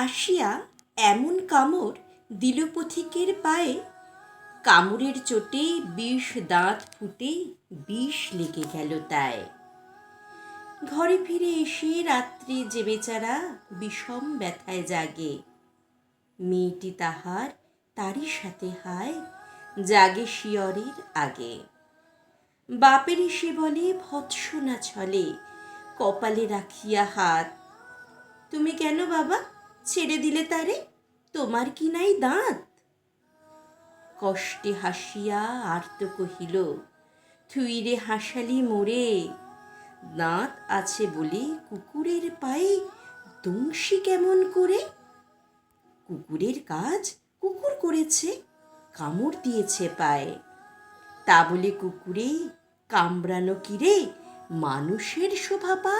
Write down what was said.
আসিয়া এমন কামড় দিল পথিকের পায়ে, কামড়ের চোটে ২০ দাঁত ফুটে বিষ লেগে গেল তায়। ঘরে ফিরে এসে রাত্রে যে বেচারা বিষম ব্যথায় জাগে, মেয়েটি তাহার তারই সাথে হায় জাগে শিয়রের আগে। বাপের সে বলে ভৎসনা ছলে কপালে রাখিয়া হাত, তুমি কেন বাবা ছেড়ে দিলে তারে, তোমার কি নাই দাঁত? কষ্টে হাসিয়া আর্ত কহিল, থুইরে হাসালি মোরে, দাঁত আছে বলে কুকুরের পায়ে দংশি কেমন করে? কুকুরের কাজ কুকুর করেছে, কামড় দিয়েছে পায়ে, তা বলে কুকুরে কামড়ানো কিরে মানুষের শোভা পায়?